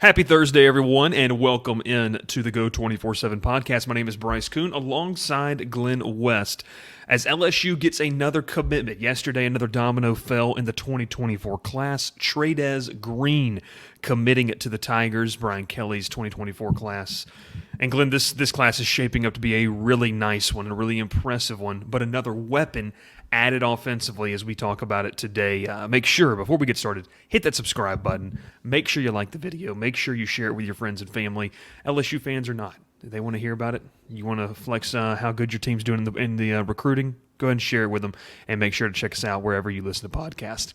Happy Thursday, everyone, and welcome in to the Go 24/7 podcast. My name is Bryce Koon, alongside Glen West, as LSU gets another commitment. Yesterday, another domino fell in the 2024 class. Trey'Dez Green committing it to the Tigers, Brian Kelly's 2024 class. And Glenn, this class is shaping up to be a really nice one, a really impressive one, but another weapon added offensively as we talk about it today. Make sure, before we get started, hit that subscribe button. Make sure you like the video. Make sure you share it with your friends and family, LSU fans or not. They want to hear about it. You want to flex how good your team's doing in the recruiting? Go ahead and share it with them, and make sure to check us out wherever you listen to podcasts.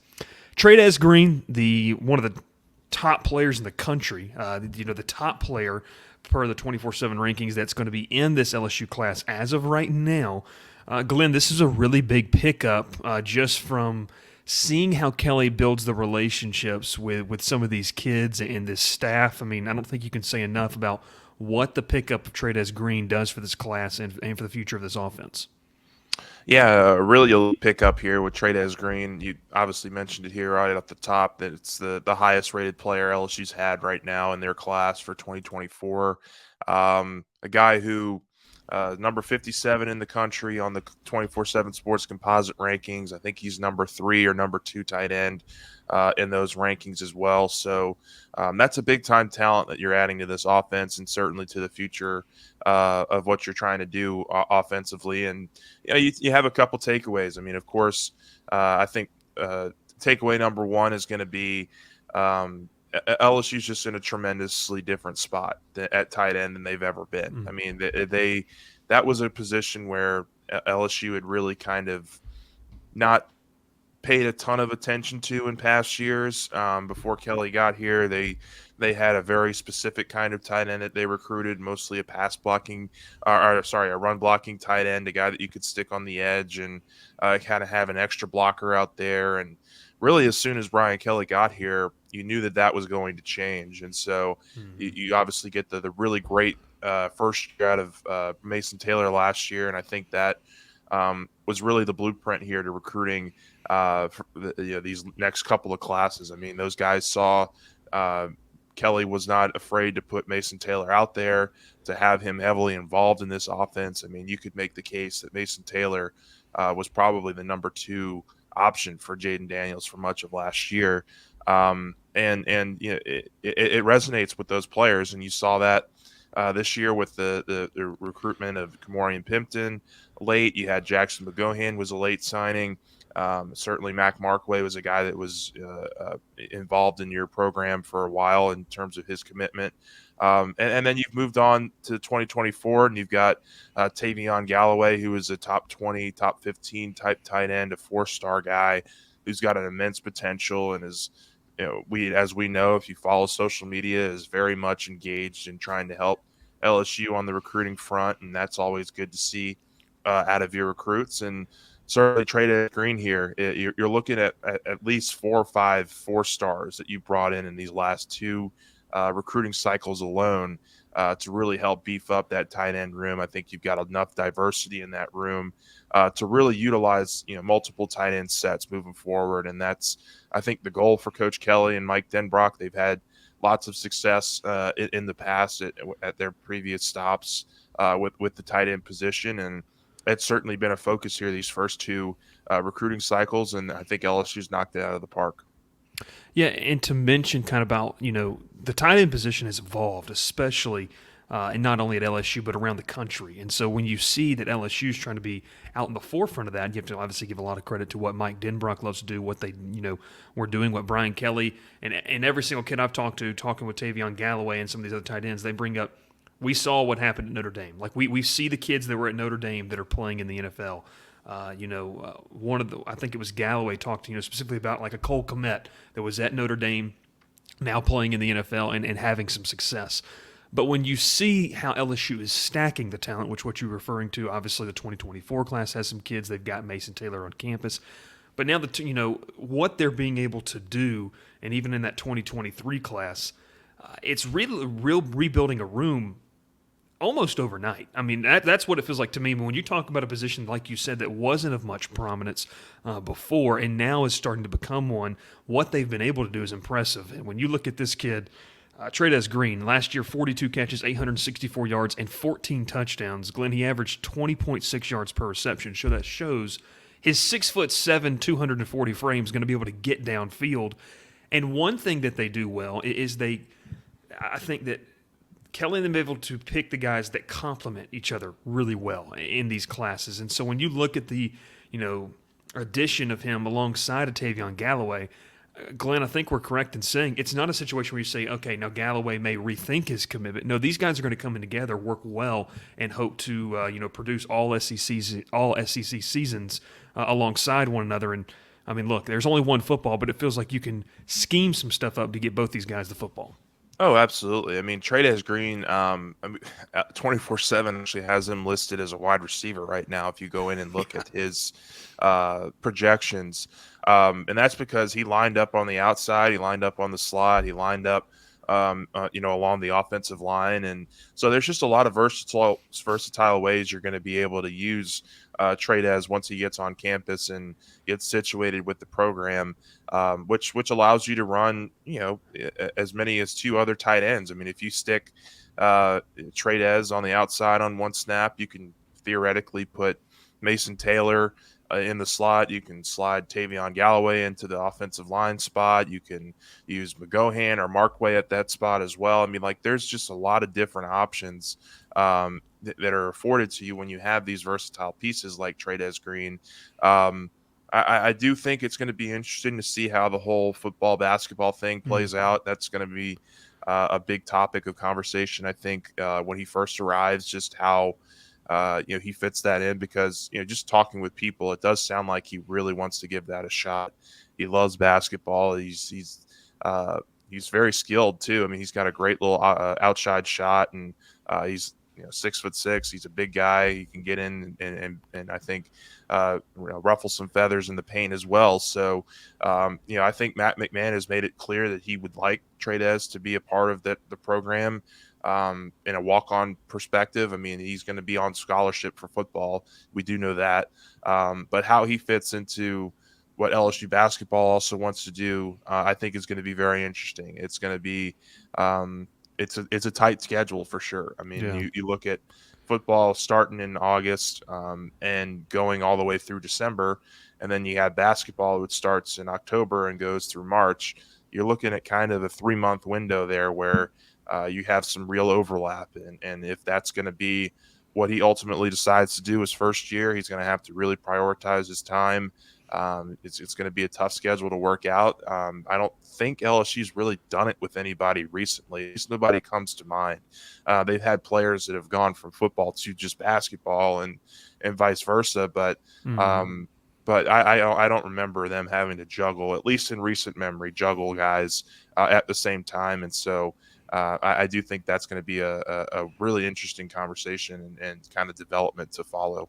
Trey'Dez Green, one of the top players in the country, the top player per the 24/7 rankings that's going to be in this LSU class as of right now. Glenn, this is a really big pickup just from seeing how Kelly builds the relationships with some of these kids and this staff. I mean, I don't think you can say enough about what the pickup of Trey'Dez Green does for this class and for the future of this offense. Yeah, a really elite pickup here with Trey'Dez Green. You obviously mentioned it here right at the top that it's the highest rated player LSU's had right now in their class for 2024. A guy who number 57 in the country on the 24/7 Sports Composite rankings. I think he's number 3 or number 2 tight end in those rankings as well. So that's a big-time talent that you're adding to this offense and certainly to the future of what you're trying to do offensively. And you have a couple takeaways. I mean, of course, I think takeaway number one is going to be LSU's just in a tremendously different spot at tight end than they've ever been. Mm-hmm. I mean, that was a position where LSU had really kind of not paid a ton of attention to in past years. Before Kelly got here, they had a very specific kind of tight end that they recruited, mostly a run blocking tight end, a guy that you could stick on the edge and kind of have an extra blocker out there. And really, as soon as Brian Kelly got here, you knew that was going to change. And so you obviously get the really great first year out of Mason Taylor last year. And I think that was really the blueprint here to recruiting these next couple of classes. I mean, those guys saw Kelly was not afraid to put Mason Taylor out there, to have him heavily involved in this offense. I mean, you could make the case that Mason Taylor was probably the number 2 option for Jaden Daniels for much of last year. And it resonates with those players. And you saw that this year with the recruitment of Kamorian Pimpton late. You had Jackson McGohan was a late signing. Certainly Mac Markway was a guy that was involved in your program for a while in terms of his commitment. And then you've moved on to 2024, and you've got Tavion Galloway, who is a top 20, top 15 type tight end, a 4-star guy who's got an immense potential and is, as we know, if you follow social media, is very much engaged in trying to help LSU on the recruiting front, and that's always good to see out of your recruits. And certainly Trey'Dez Green here, you're looking at least 4 or 5 4-stars that you brought in these last 2 recruiting cycles alone to really help beef up that tight end room. I think you've got enough diversity in that room to really utilize multiple tight end sets moving forward. And that's, I think, the goal for Coach Kelly and Mike Denbrock. They've had lots of success in the past at their previous stops with the tight end position, and it's certainly been a focus here these first 2 recruiting cycles, and I think LSU's knocked it out of the park. Yeah, and to mention kind of about, the tight end position has evolved, especially and not only at LSU but around the country. And so when you see that LSU is trying to be out in the forefront of that, you have to obviously give a lot of credit to what Mike Denbrock loves to do, what they were doing, what Brian Kelly and every single kid I've talked to, talking with Tavion Galloway and some of these other tight ends, they bring up, we saw what happened at Notre Dame. Like we see the kids that were at Notre Dame that are playing in the NFL. I think it was Galloway talked specifically about like a Cole Kmet that was at Notre Dame, now playing in the NFL and having some success. But when you see how LSU is stacking the talent, which what you're referring to, obviously the 2024 class has some kids. They've got Mason Taylor on campus. But now what they're being able to do, and even in that 2023 class, it's really rebuilding a room almost overnight. I mean, that's what it feels like to me. When you talk about a position, like you said, that wasn't of much prominence before and now is starting to become one, what they've been able to do is impressive. And when you look at this kid, Trey'Dez Green, last year 42 catches, 864 yards, and 14 touchdowns. Glenn, he averaged 20.6 yards per reception. So that shows his 6'7", 240 frame is going to be able to get downfield. And one thing that they do well is I think that Kelly and them able to pick the guys that complement each other really well in these classes. And so when you look at the, addition of him alongside of Tavion Galloway, Glenn, I think we're correct in saying it's not a situation where you say, okay, now Galloway may rethink his commitment. No, these guys are going to come in together, work well, and hope to produce all SEC seasons alongside one another. And I mean, look, there's only one football, but it feels like you can scheme some stuff up to get both these guys the football. Oh, absolutely. I mean, Trey'Dez Green, 24/7 actually has him listed as a wide receiver right now. If you go in and look at his projections, and that's because he lined up on the outside, he lined up on the slot, he lined up, along the offensive line, and so there's just a lot of versatile ways you're going to be able to use Trey'Dez once he gets on campus and gets situated with the program, which allows you to run, as many as two other tight ends. I mean, if you stick Trey'Dez on the outside on one snap, you can theoretically put Mason Taylor in the slot. You can slide Tavion Galloway into the offensive line spot. You can use McGohan or Markway at that spot as well. I mean, like, there's just a lot of different options that are afforded to you when you have these versatile pieces like Trey'Dez Green. I do think it's going to be interesting to see how the whole football basketball thing plays out. That's going to be a big topic of conversation, I think, when he first arrives, just how he fits that in, because just talking with people, it does sound like he really wants to give that a shot. He loves basketball. He's very skilled too. I mean, he's got a great little outside shot, and he's 6'6". He's a big guy. He can get in and I think ruffle some feathers in the paint as well. So I think Matt McMahon has made it clear that he would like Trey'Dez to be a part of the program. In a walk-on perspective, I mean, he's going to be on scholarship for football. We do know that. But how he fits into what LSU basketball also wants to do, I think is going to be very interesting. It's going to be it's a tight schedule for sure. I mean, Yeah. you look at football starting in August and going all the way through December, and then you have basketball, which starts in October and goes through March. You're looking at kind of a 3-month window there where you have some real overlap. And if that's going to be what he ultimately decides to do his first year, he's going to have to really prioritize his time. It's going to be a tough schedule to work out. I don't think LSU's really done it with anybody recently. At least nobody comes to mind. They've had players that have gone from football to just basketball and vice versa. But I don't remember them having to juggle, at least in recent memory, guys at the same time. And so I do think that's going to be a really interesting conversation and kind of development to follow.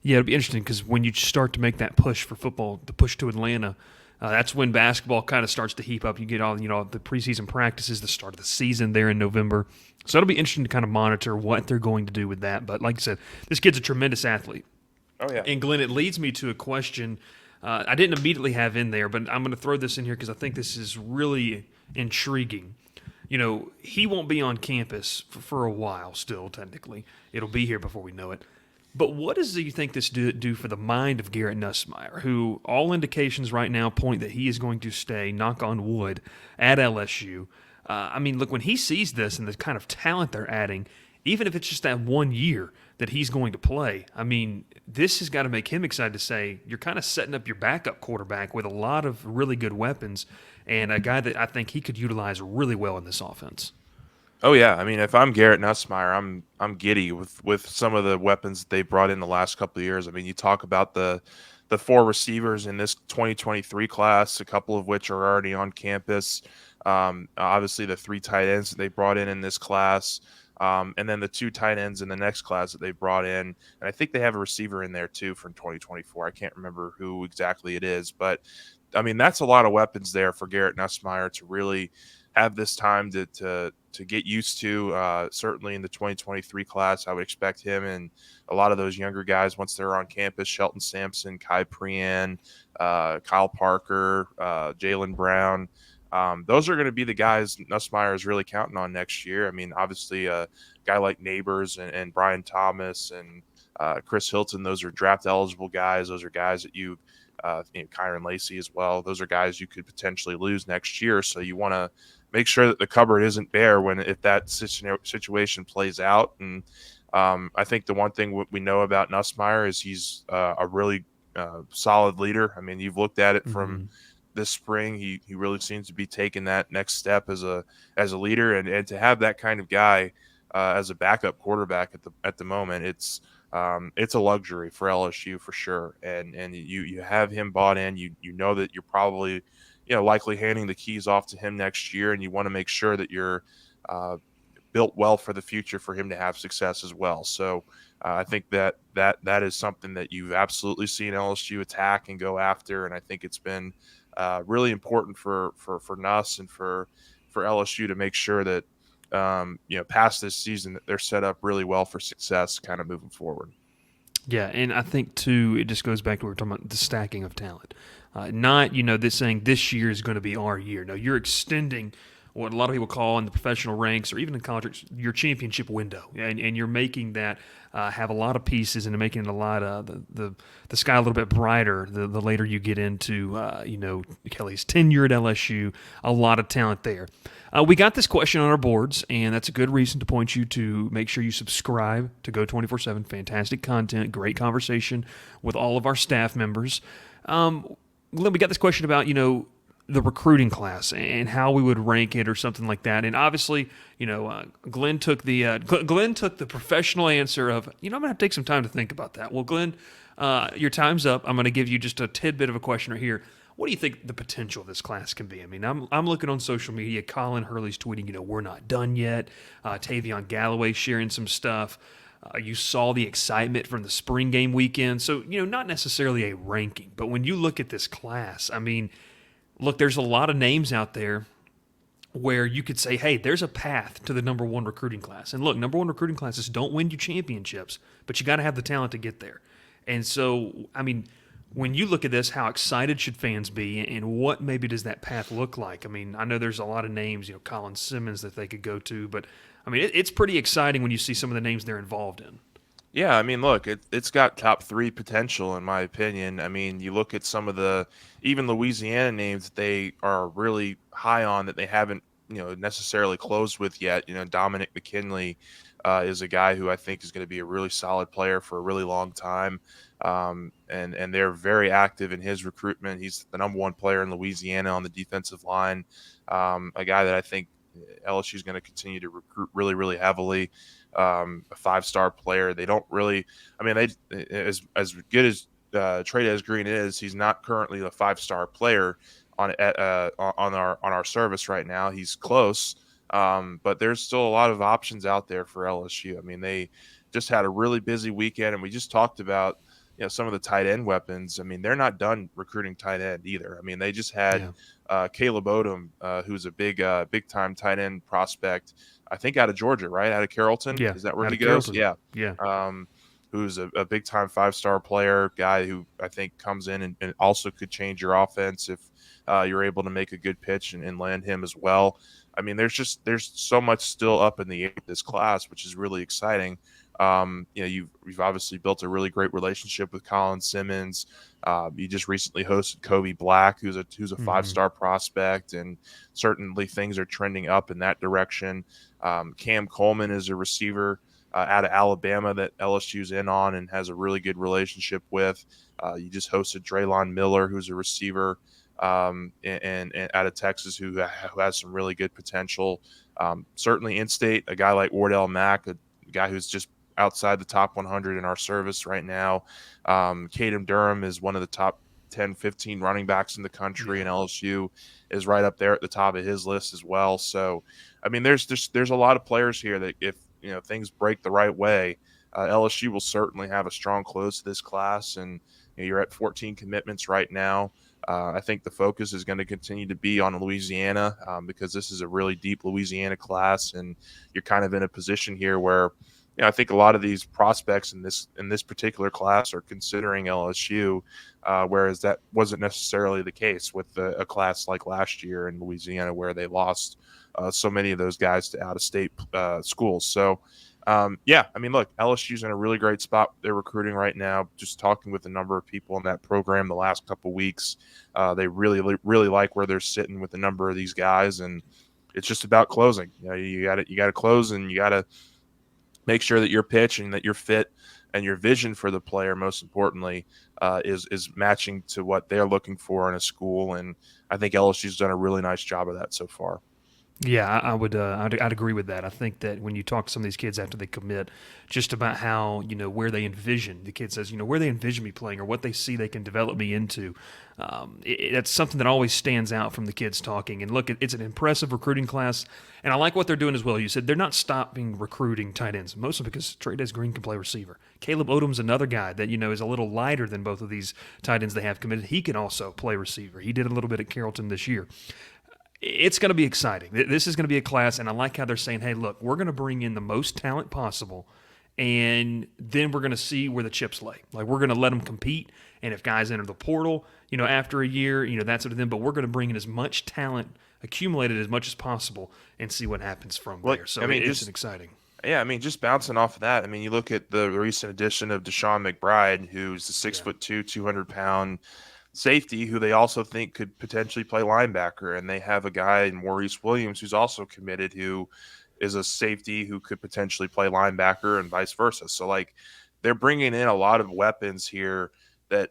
Yeah, it'll be interesting because when you start to make that push for football, the push to Atlanta, that's when basketball kind of starts to heap up. You get all the preseason practices, the start of the season there in November. So it'll be interesting to kind of monitor what they're going to do with that. But like I said, this kid's a tremendous athlete. Oh, yeah. And Glenn, it leads me to a question I didn't immediately have in there, but I'm going to throw this in here because I think this is really intriguing. He won't be on campus for a while still, technically. It'll be here before we know it. But what does you think this do for the mind of Garrett Nussmeier, who all indications right now point that he is going to stay, knock on wood, at LSU? I mean, look, when he sees this and the kind of talent they're adding, even if it's just that 1 year that he's going to play, I mean, this has got to make him excited to say you're kind of setting up your backup quarterback with a lot of really good weapons and a guy that I think he could utilize really well in this offense. Oh, yeah. I mean, if I'm Garrett Nussmeier, I'm giddy with some of the weapons that they brought in the last couple of years. I mean, you talk about the 4 receivers in this 2023 class, a couple of which are already on campus. Obviously, the 3 tight ends that they brought in this class, and then the 2 tight ends in the next class that they brought in. And I think they have a receiver in there, too, from 2024. I can't remember who exactly it is. But, I mean, that's a lot of weapons there for Garrett Nussmeier to really have this time to get used to. Certainly in the 2023 class, I would expect him and a lot of those younger guys once they're on campus, Shelton Sampson, Kai Prean, Kyle Parker, Jalen Brown, Those are going to be the guys Nussmeier is really counting on next year. I mean, obviously, a guy like Neighbors and Brian Thomas and Chris Hilton, those are draft eligible guys. Those are guys that Kyron Lacey as well. Those are guys you could potentially lose next year. So you want to make sure that the cupboard isn't bare if that situation plays out. And I think the one thing we know about Nussmeier is he's a really solid leader. I mean, you've looked at it from Mm-hmm. this spring. He really seems to be taking that next step as a leader, and to have that kind of guy as a backup quarterback at the moment, it's a luxury for LSU for sure. And you have him bought in. You know that you're probably likely handing the keys off to him next year, and you want to make sure that you're uh, built well for the future for him to have success as well. So I think that is something that you've absolutely seen LSU attack and go after, and I think it's been really important for Nuss and for LSU to make sure that past this season that they're set up really well for success, kind of moving forward. Yeah, and I think too, it just goes back to what we're talking about, the stacking of talent. Not this saying this year is going to be our year. No, you're extending what a lot of people call in the professional ranks or even in college your championship window, and you're making that have a lot of pieces and making it a lot the sky a little bit brighter the later you get into Kelly's tenure at LSU. A lot of talent there. We got this question on our boards, and that's a good reason to point you to make sure you subscribe to Go 24/7. Fantastic content, great conversation with all of our staff members. Glenn, we got this question about the recruiting class and how we would rank it or something like that. And obviously, Glenn took the professional answer of I'm gonna have to take some time to think about that. Well, Glenn, your time's up. I'm gonna give you just a tidbit of a question right here. What do you think the potential of this class can be? I mean, I'm looking on social media. Colin Hurley's tweeting, we're not done yet. Tavion Galloway sharing some stuff. You saw the excitement from the spring game weekend. So, not necessarily a ranking, but when you look at this class, I mean, look, there's a lot of names out there where you could say, hey, there's a path to the number one recruiting class. And look, number one recruiting classes don't win you championships, but you got to have the talent to get there. And so, I mean, when you look at this, how excited should fans be, and what maybe does that path look like? I mean, I know there's a lot of names, Colin Simmons that they could go to, but I mean, it's pretty exciting when you see some of the names they're involved in. Yeah, I mean, look, it's got top three potential in my opinion. I mean, you look at some of the even Louisiana names that they are really high on that they haven't necessarily closed with yet. Dominic McKinley is a guy who I think is going to be a really solid player for a really long time, and they're very active in his recruitment. He's the number one player in Louisiana on the defensive line, a guy that I think LSU is going to continue to recruit really, really heavily. A five-star player. They don't really. I mean, they as good as Trey'Dez Green is, he's not currently a five-star player on our service right now. He's close, but there's still a lot of options out there for LSU. I mean, they just had a really busy weekend, and we just talked about some of the tight end weapons. I mean, they're not done recruiting tight end either. I mean, they just had Yeah. Caleb Odom, who's a big time tight end prospect. I think out of Georgia, right? Out of Carrollton. Yeah, Is that where out he of goes? Carrollton. Yeah. Yeah. Who's a big time 5-star player, guy who I think comes in and also could change your offense if you're able to make a good pitch and land him as well. I mean, there's so much still up in the air with this class, which is really exciting. You've obviously built a really great relationship with Colin Simmons. You just recently hosted Kobe Black, who's a Mm-hmm. 5-star prospect, and certainly things are trending up in that direction. Cam Coleman is a receiver out of Alabama that LSU's in on and has a really good relationship with. You just hosted Draylon Miller, who's a receiver and out of Texas who has some really good potential. Certainly in-state, a guy like Wardell Mack, a guy who's just outside the top 100 in our service right now. Caden Durham is one of the top 10, 15 running backs in the country, Yeah. and LSU is right up there at the top of his list as well. So, I mean, there's a lot of players here that if things break the right way, LSU will certainly have a strong close to this class, and you're at 14 commitments right now. I think the focus is going to continue to be on Louisiana because this is a really deep Louisiana class, and you're kind of in a position here where I think a lot of these prospects in this particular class are considering LSU, whereas that wasn't necessarily the case with a class like last year in Louisiana, where they lost so many of those guys to out of state schools. So, yeah, I mean, look, LSU's in a really great spot. They're recruiting right now. Just talking with a number of people in that program the last couple weeks, they really like where they're sitting with a number of these guys, and it's just about closing. You got to close, and you got to make sure that your pitch and that your fit and your vision for the player, most importantly, is matching to what they're looking for in a school. And I think LSU's done a really nice job of that so far. Yeah, I would. I'd agree with that. I think that when you talk to some of these kids after they commit, just about how where they envision the kid says where they envision me playing or what they see they can develop me into. That's something that always stands out from the kids talking. And look, it's an impressive recruiting class, and I like what they're doing as well. You said they're not stopping recruiting tight ends, mostly because Trey'Dez Green can play receiver. Caleb Odom's another guy that is a little lighter than both of these tight ends they have committed. He can also play receiver. He did a little bit at Carrollton this year. It's going to be exciting. This is going to be a class, and I like how they're saying, hey, look, we're going to bring in the most talent possible, and then we're going to see where the chips lay. Like, we're going to let them compete, and if guys enter the portal, after a year, that's what it is, but we're going to bring in as much talent, accumulated as much as possible, and see what happens from there. So, I mean, it's exciting. Yeah, I mean, just bouncing off of that, I mean, you look at the recent addition of Deshaun McBride, who's the 6'2", 200-pound safety who they also think could potentially play linebacker. And they have a guy in Maurice Williams who's also committed, who is a safety who could potentially play linebacker and vice versa. So, like, they're bringing in a lot of weapons here that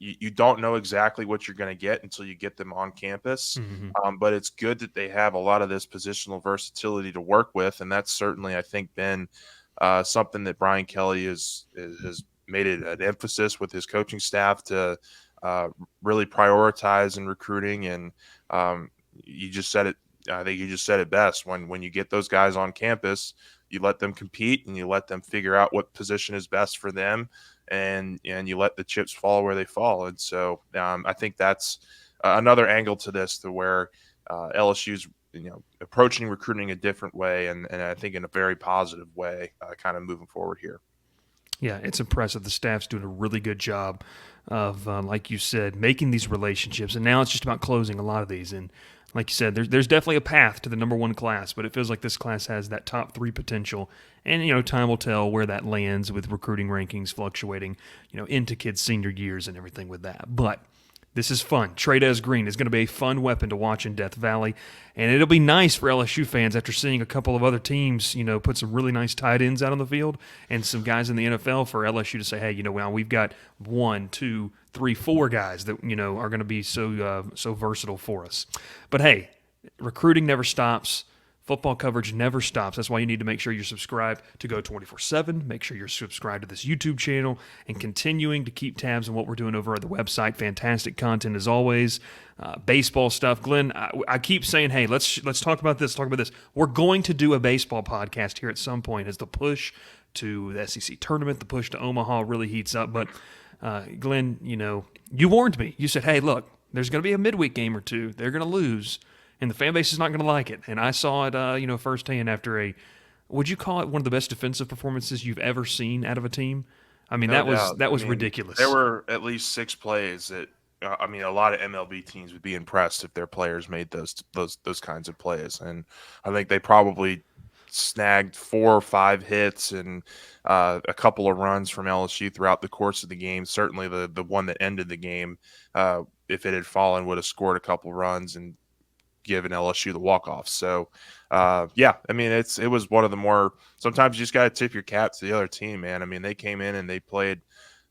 you don't know exactly what you're going to get until you get them on campus. But it's good that they have a lot of this positional versatility to work with. And that's certainly, I think, been something that Brian Kelly has made it an emphasis with his coaching staff to really prioritize in recruiting. And you just said it. I think you just said it best. When you get those guys on campus, you let them compete and you let them figure out what position is best for them, and you let the chips fall where they fall. And so I think that's another angle to this, to where LSU's approaching recruiting a different way, and I think in a very positive way, kind of moving forward here. Yeah, it's impressive. The staff's doing a really good job of, like you said, making these relationships. And now it's just about closing a lot of these. And like you said, there's definitely a path to the number one class, but it feels like this class has that top 3 potential. And, time will tell where that lands with recruiting rankings fluctuating, into kids' senior years and everything with that. But this is fun. Trey'Dez Green is going to be a fun weapon to watch in Death Valley, and it'll be nice for LSU fans after seeing a couple of other teams, put some really nice tight ends out on the field and some guys in the NFL, for LSU to say, hey, now we've got 1, 2, 3, 4 guys that are going to be so versatile for us. But hey, recruiting never stops. Football coverage never stops. That's why you need to make sure you're subscribed to Go 24/7. Make sure you're subscribed to this YouTube channel and continuing to keep tabs on what we're doing over at the website. Fantastic content as always. Baseball stuff. Glenn, I keep saying, hey, let's talk about this, We're going to do a baseball podcast here at some point as the push to the SEC tournament, the push to Omaha really heats up. But, Glenn, you warned me. You said, hey, look, there's going to be a midweek game or two. They're going to lose, and the fan base is not going to like it. And I saw it, firsthand after would you call it one of the best defensive performances you've ever seen out of a team? I mean, No that was doubt. ridiculous. There were at least 6 plays that, a lot of MLB teams would be impressed if their players made those kinds of plays. And I think they probably snagged 4 or 5 hits and a couple of runs from LSU throughout the course of the game. Certainly the one that ended the game, if it had fallen, would have scored a couple runs and given LSU the walk-off. So, it was one of the more, sometimes you just got to tip your cap to the other team, man. I mean, they came in and they played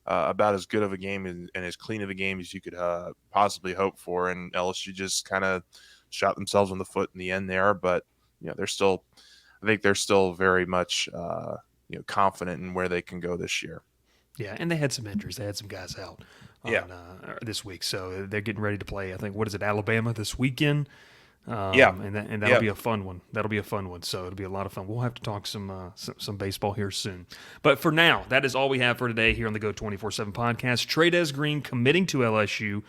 about as good of a game and as clean of a game as you could possibly hope for. And LSU just kind of shot themselves in the foot in the end there. But, I think they're still very much, confident in where they can go this year. Yeah, and they had some injuries. They had some guys out this week. So they're getting ready to play, I think, what is it, Alabama this weekend? And that'll be a fun one. So it'll be a lot of fun. We'll have to talk some baseball here soon. But for now, that is all we have for today here on the Go 24/7 podcast. Trey'Dez Green committing to LSU.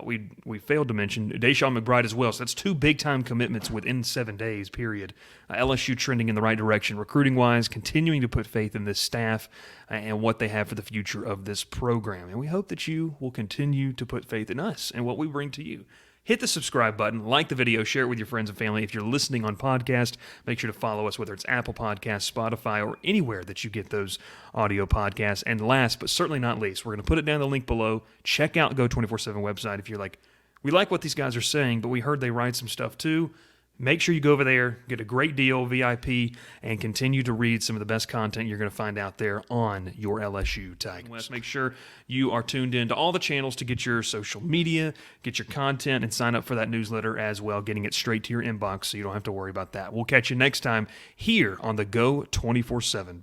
We failed to mention Deshaun McBride as well. So that's 2 big-time commitments within 7 days, period. LSU trending in the right direction recruiting-wise, continuing to put faith in this staff and what they have for the future of this program. And we hope that you will continue to put faith in us and what we bring to you. Hit the subscribe button, like the video, share it with your friends and family. If you're listening on podcast, make sure to follow us, whether it's Apple Podcasts, Spotify, or anywhere that you get those audio podcasts. And last, but certainly not least, we're going to put it down the link below. Check out Go247 website if you're like, we like what these guys are saying, but we heard they write some stuff too. Make sure you go over there, get a great deal, VIP, and continue to read some of the best content you're going to find out there on your LSU Tigers. Make sure you are tuned in to all the channels to get your social media, get your content, and sign up for that newsletter as well, getting it straight to your inbox so you don't have to worry about that. We'll catch you next time here on the Go 24/7 podcast.